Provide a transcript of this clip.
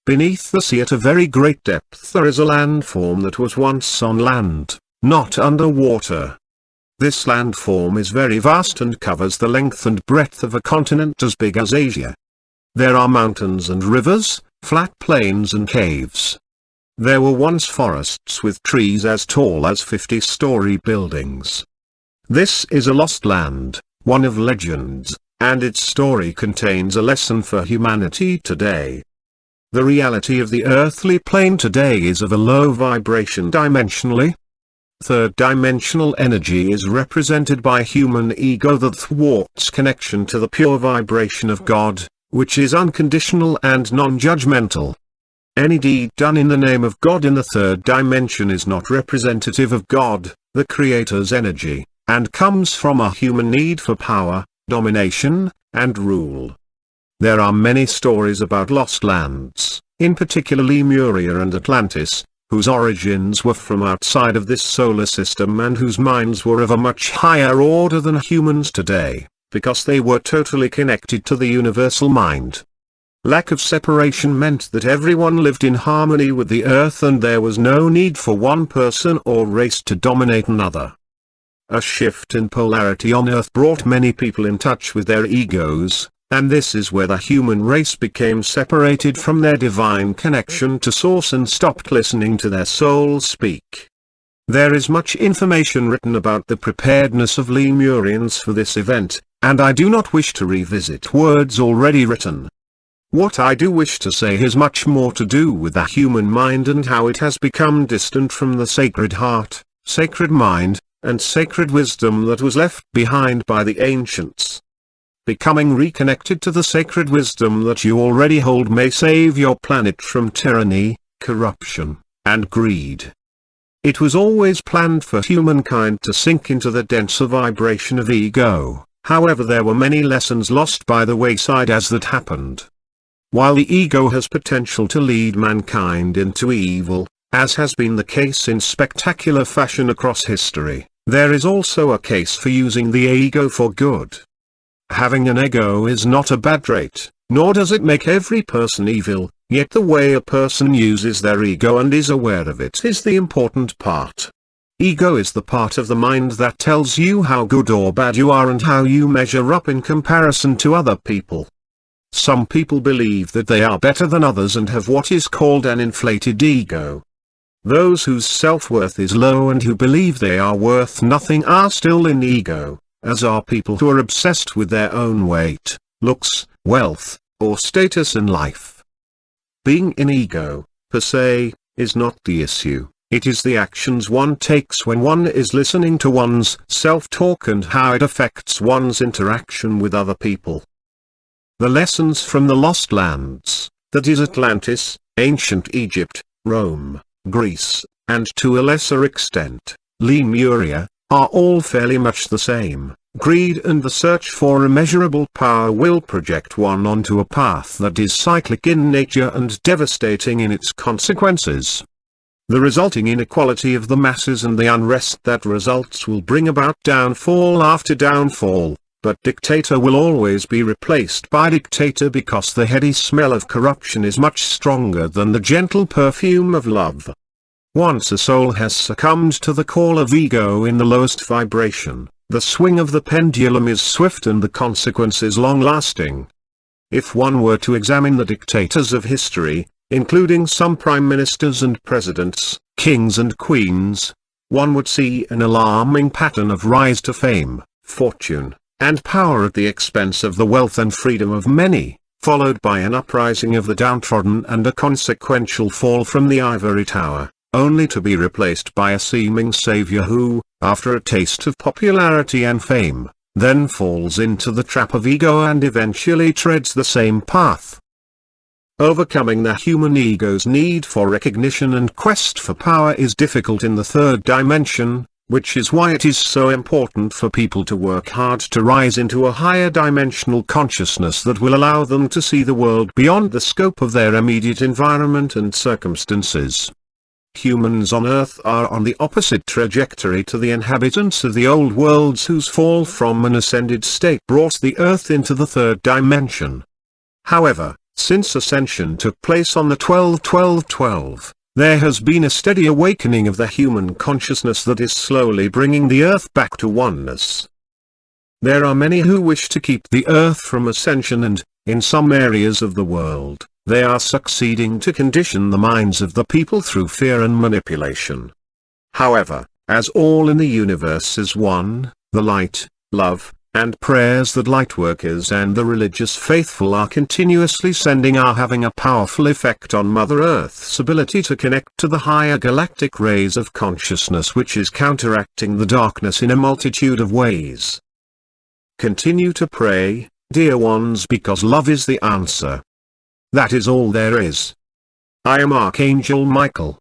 Beneath the sea at a very great depth there is a landform that was once on land, not under water. This landform is very vast and covers the length and breadth of a continent as big as Asia. There are mountains and rivers, flat plains and caves. There were once forests with trees as tall as 50-story buildings. This is a lost land, one of legends, and its story contains a lesson for humanity today. The reality of the earthly plane today is of a low vibration dimensionally. Third-dimensional energy is represented by human ego that thwarts connection to the pure vibration of God, which is unconditional and non-judgmental. Any deed done in the name of God in the third dimension is not representative of God, the Creator's energy, and comes from a human need for power, domination, and rule. There are many stories about lost lands, in particular Lemuria and Atlantis, whose origins were from outside of this solar system and whose minds were of a much higher order than humans today, because they were totally connected to the universal mind. Lack of separation meant that everyone lived in harmony with the earth and there was no need for one person or race to dominate another. A shift in polarity on earth brought many people in touch with their egos, and this is where the human race became separated from their divine connection to source and stopped listening to their soul speak. There is much information written about the preparedness of Lemurians for this event, and I do not wish to revisit words already written. What I do wish to say has much more to do with the human mind and how it has become distant from the sacred heart, sacred mind, and sacred wisdom that was left behind by the ancients. Becoming reconnected to the sacred wisdom that you already hold may save your planet from tyranny, corruption, and greed. It was always planned for humankind to sink into the denser vibration of ego, however there were many lessons lost by the wayside as that happened. While the ego has potential to lead mankind into evil, as has been the case in spectacular fashion across history, there is also a case for using the ego for good. Having an ego is not a bad trait, nor does it make every person evil, yet the way a person uses their ego and is aware of it is the important part. Ego is the part of the mind that tells you how good or bad you are and how you measure up in comparison to other people. Some people believe that they are better than others and have what is called an inflated ego. Those whose self-worth is low and who believe they are worth nothing are still in ego, as are people who are obsessed with their own weight, looks, wealth, or status in life. Being in ego, per se, is not the issue, it is the actions one takes when one is listening to one's self-talk and how it affects one's interaction with other people. The lessons from the lost lands, that is Atlantis, ancient Egypt, Rome, Greece, and to a lesser extent, Lemuria, are all fairly much the same. Greed and the search for immeasurable power will project one onto a path that is cyclic in nature and devastating in its consequences. The resulting inequality of the masses and the unrest that results will bring about downfall after downfall, but dictator will always be replaced by dictator because the heady smell of corruption is much stronger than the gentle perfume of love. Once a soul has succumbed to the call of ego in the lowest vibration, the swing of the pendulum is swift and the consequences long-lasting. If one were to examine the dictators of history, including some prime ministers and presidents, kings and queens, one would see an alarming pattern of rise to fame, fortune, and power at the expense of the wealth and freedom of many, followed by an uprising of the downtrodden and a consequential fall from the ivory tower, only to be replaced by a seeming savior who, after a taste of popularity and fame, then falls into the trap of ego and eventually treads the same path. Overcoming the human ego's need for recognition and quest for power is difficult in the third dimension, which is why it is so important for people to work hard to rise into a higher dimensional consciousness that will allow them to see the world beyond the scope of their immediate environment and circumstances. Humans on Earth are on the opposite trajectory to the inhabitants of the old worlds whose fall from an ascended state brought the Earth into the third dimension. However, Since ascension took place on the 12-12-12, there has been a steady awakening of the human consciousness that is slowly bringing the earth back to oneness. There are many who wish to keep the earth from ascension and, in some areas of the world, they are succeeding to condition the minds of the people through fear and manipulation. However, as all in the universe is one, the light, love, and prayers that lightworkers and the religious faithful are continuously sending are having a powerful effect on Mother Earth's ability to connect to the higher galactic rays of consciousness, which is counteracting the darkness in a multitude of ways. Continue to pray, dear ones, because love is the answer. That is all there is. I am Archangel Michael.